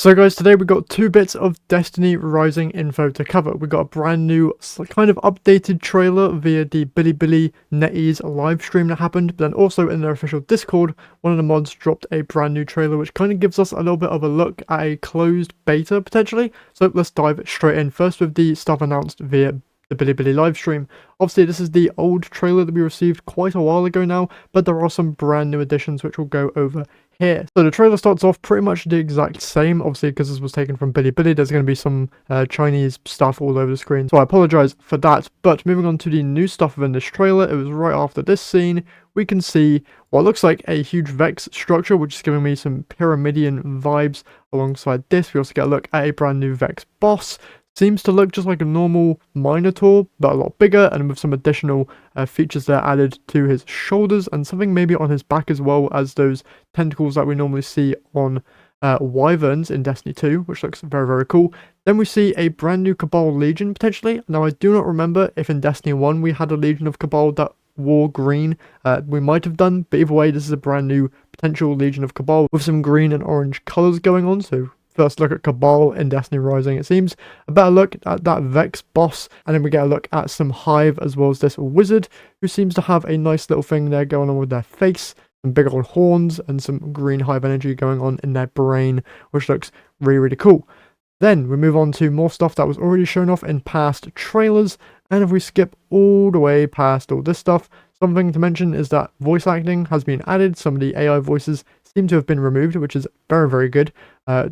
So guys, today we got two bits of Destiny Rising info to cover. We got a brand new kind of updated trailer via the Bilibili NetEase live stream that happened, but then also in their official Discord, one of the mods dropped a brand new trailer which kind of gives us a little bit of a look at a closed beta potentially. So let's dive straight in, first with the stuff announced via the Bilibili live stream. Obviously this is the old trailer that we received quite a while ago now, but there are some brand new additions which we'll go over here. So the trailer starts off pretty much the exact same, obviously because this was taken from Bilibili. There's going to be some Chinese stuff all over the screen, so I apologize for that. But moving on to the new stuff within this trailer, it was right after this scene, we can see what looks like a huge Vex structure, which is giving me some Pyramidion vibes. Alongside this, we also get a look at a brand new Vex boss. Seems to look just like a normal Minotaur, but a lot bigger, and with some additional features that are added to his shoulders, and something maybe on his back as well as those tentacles that we normally see on Wyverns in Destiny 2, which looks very, very cool. Then we see a brand new Cabal Legion, potentially. Now, I do not remember if in Destiny 1 we had a Legion of Cabal that wore green. We might have done, but either way, this is a brand new potential Legion of Cabal with some green and orange colours going on, so first look at Cabal in Destiny Rising, it seems. A better look at that Vex boss, and then we get a look at some Hive as well as this wizard, who seems to have a nice little thing there going on with their face, some big old horns, and some green Hive energy going on in their brain, which looks really, really cool. Then we move on to more stuff that was already shown off in past trailers, and if we skip all the way past all this stuff, something to mention is that voice acting has been added. Some of the AI voices seem to have been removed, which is very, very good.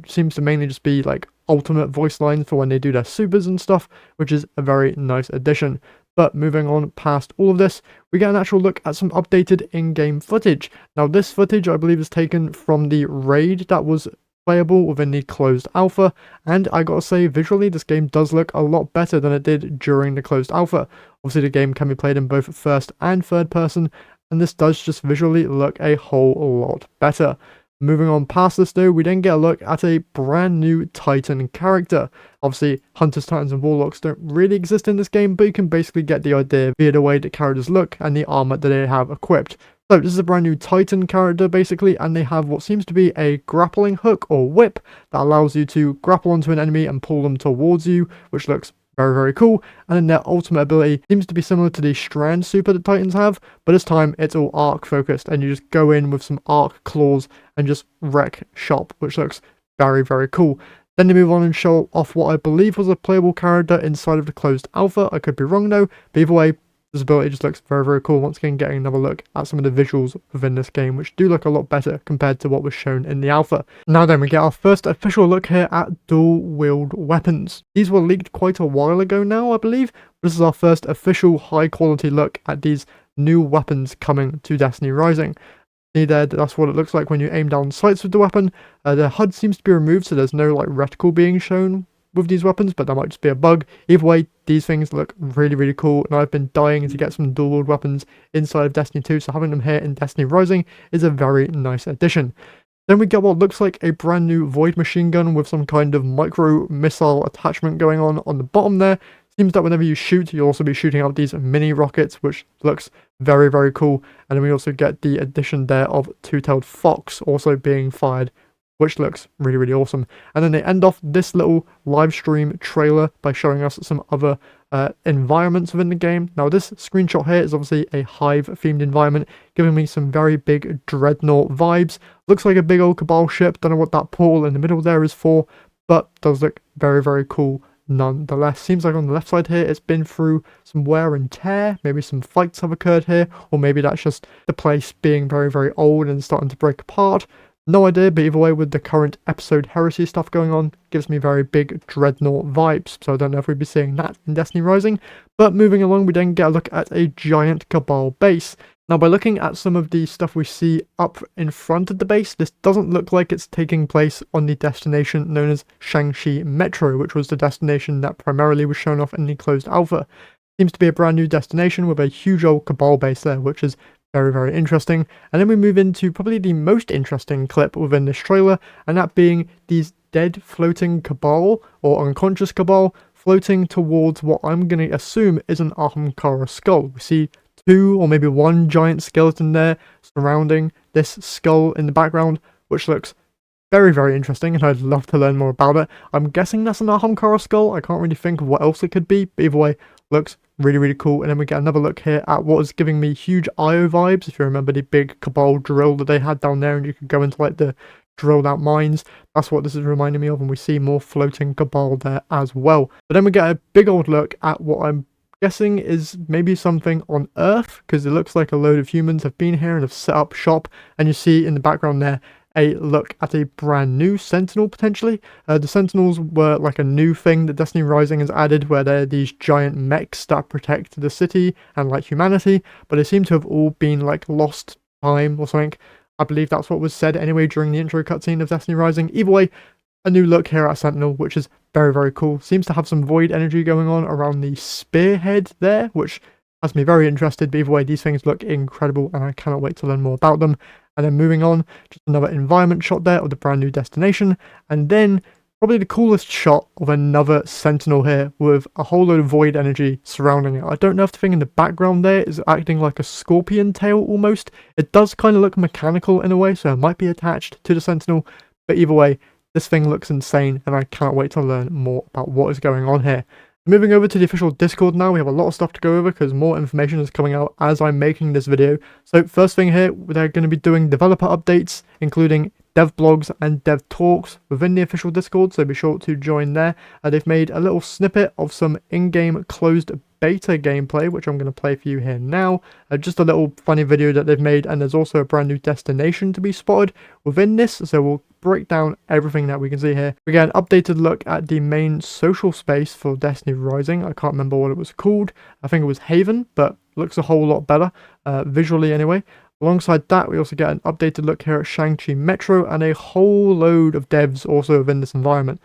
Seems to mainly just be like ultimate voice lines for when they do their supers and stuff, which is a very nice addition. But moving on past all of this, we get an actual look at some updated in-game footage. Now this footage I believe is taken from the raid that was playable within the closed alpha, and I gotta say, visually this game does look a lot better than it did during the closed alpha. Obviously the game can be played in both first and third person, and this does just visually look a whole lot better. Moving on past this though, we then get a look at a brand new Titan character. Obviously, Hunters, Titans and Warlocks don't really exist in this game, but you can basically get the idea via the way the characters look and the armor that they have equipped. So this is a brand new Titan character basically, and they have what seems to be a grappling hook or whip that allows you to grapple onto an enemy and pull them towards you, which looks very, very cool. And then their ultimate ability seems to be similar to the Strand super that Titans have, but this time it's all arc focused, and you just go in with some arc claws and just wreck shop, which looks very, very cool. Then they move on and show off what I believe was a playable character inside of the closed alpha. I could be wrong though, but either way, this ability just looks very, very cool. Once again, getting another look at some of the visuals within this game, which do look a lot better compared to what was shown in the alpha. Now then, we get our first official look here at dual wield weapons. These were leaked quite a while ago now, I believe. This is our first official high quality look at these new weapons coming to Destiny Rising. See there, that's what it looks like when you aim down sights with the weapon. The HUD seems to be removed, so there's no like reticle being shown with these weapons, but that might just be a bug. Either way, these things look really, really cool, and I've been dying to get some dual wield weapons inside of Destiny 2, so having them here in Destiny Rising is a very nice addition. Then we get what looks like a brand new Void machine gun with some kind of micro missile attachment going on the bottom there. Seems that whenever you shoot, you'll also be shooting out these mini rockets, which looks very, very cool. And then we also get the addition there of Two-Tailed Fox also being fired, which looks really, really awesome. And then they end off this little live stream trailer by showing us some other environments within the game. Now this screenshot here is obviously a Hive themed environment, giving me some very big Dreadnought vibes. Looks like a big old Cabal ship. Don't know what that portal in the middle there is for, but does look very, very cool nonetheless. Seems like on the left side here it's been through some wear and tear. Maybe some fights have occurred here, or maybe that's just the place being very, very old and starting to break apart. No idea, but either way, with the current episode Heresy stuff going on, gives me very big Dreadnought vibes, so I don't know if we'd be seeing that in Destiny Rising. But moving along, we then get a look at a giant Cabal base. Now, by looking at some of the stuff we see up in front of the base, this doesn't look like it's taking place on the destination known as Shang-Chi Metro, which was the destination that primarily was shown off in the closed alpha. Seems to be a brand new destination with a huge old Cabal base there, which is very, very interesting. And then we move into probably the most interesting clip within this trailer, and that being these dead floating Cabal, or unconscious Cabal, floating towards what I'm going to assume is an Ahamkara skull. We see two or maybe one giant skeleton there surrounding this skull in the background, which looks very, very interesting, and I'd love to learn more about it. I'm guessing that's an Ahamkara skull. I can't really think of what else it could be, but either way, looks really, really cool. And then we get another look here at what is giving me huge IO vibes. If you remember the big Cabal drill that they had down there, and you could go into like the drilled out mines, that's what this is reminding me of, and we see more floating Cabal there as well. But then we get a big old look at what I'm guessing is maybe something on Earth, because it looks like a load of humans have been here and have set up shop, and you see in the background there a look at a brand new Sentinel potentially. The Sentinels were like a new thing that Destiny Rising has added, where they're these giant mechs that protect the city and like humanity, but they seem to have all been like lost time or something. I believe that's what was said anyway during the intro cutscene of Destiny Rising. Either way, a new look here at Sentinel, which is very, very cool. Seems to have some void energy going on around the spearhead there, which has me very interested. But either way, these things look incredible, and I cannot wait to learn more about them. And then moving on, just another environment shot there of the brand new destination. And then probably the coolest shot of another Sentinel here with a whole load of void energy surrounding it. I don't know if the thing in the background there is acting like a scorpion tail almost. It does kind of look mechanical in a way, so it might be attached to the Sentinel. But either way, this thing looks insane, and I cannot wait to learn more about what is going on here. Moving over to the official Discord now, we have a lot of stuff to go over because more information is coming out as I'm making this video. So first thing here, they're going to be doing developer updates, including dev blogs and dev talks within the official Discord, so be sure to join there. They've made a little snippet of some in-game closed beta gameplay, which I'm going to play for you here now. Just a little funny video that they've made, and there's also a brand new destination to be spotted within this, so we'll break down everything that we can see here. We get an updated look at the main social space for Destiny Rising. I can't remember what it was called. I think it was Haven, but looks a whole lot better, visually anyway. Alongside that, we also get an updated look here at Shang-Chi Metro and a whole load of devs also within this environment.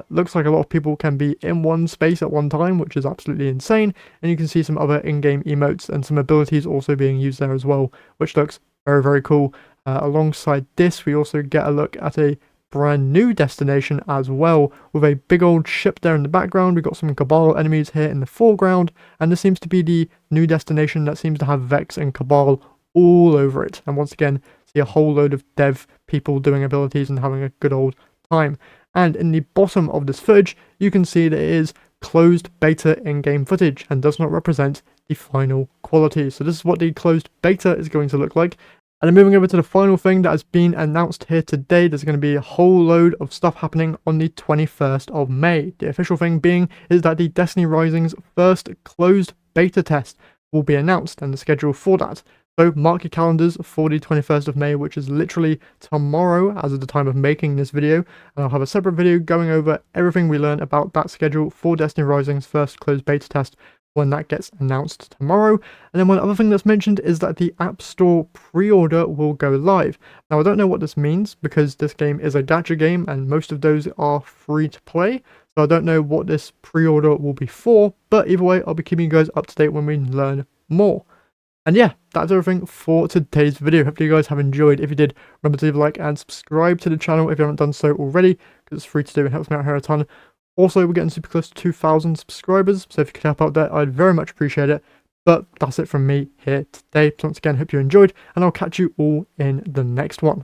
Looks like a lot of people can be in one space at one time, which is absolutely insane. And you can see some other in-game emotes and some abilities also being used there as well, which looks very, very cool. Alongside this, we also get a look at a brand new destination as well, with a big old ship there in the background. We've got some Cabal enemies here in the foreground, and this seems to be the new destination that seems to have Vex and Cabal all over it. And once again, see a whole load of dev people doing abilities and having a good old time. And in the bottom of this footage, you can see that it is closed beta in-game footage and does not represent the final quality. So this is what the closed beta is going to look like. And then moving over to the final thing that has been announced here today, there's going to be a whole load of stuff happening on the 21st of May. The official thing being is that the Destiny Rising's first closed beta test will be announced, and the schedule for that. So mark your calendars for the 21st of May, which is literally tomorrow as of the time of making this video. And I'll have a separate video going over everything we learn about that schedule for Destiny Rising's first closed beta test when that gets announced tomorrow. And then one other thing that's mentioned is that the App Store pre-order will go live. Now, I don't know what this means because this game is a gacha game and most of those are free to play. So I don't know what this pre-order will be for, but either way, I'll be keeping you guys up to date when we learn more. And yeah, that's everything for today's video. Hopefully you guys have enjoyed. If you did, remember to leave a like and subscribe to the channel if you haven't done so already, because it's free to do and helps me out here a ton. Also, we're getting super close to 2,000 subscribers, so if you could help out there, I'd very much appreciate it. But that's it from me here today. So once again, hope you enjoyed, and I'll catch you all in the next one.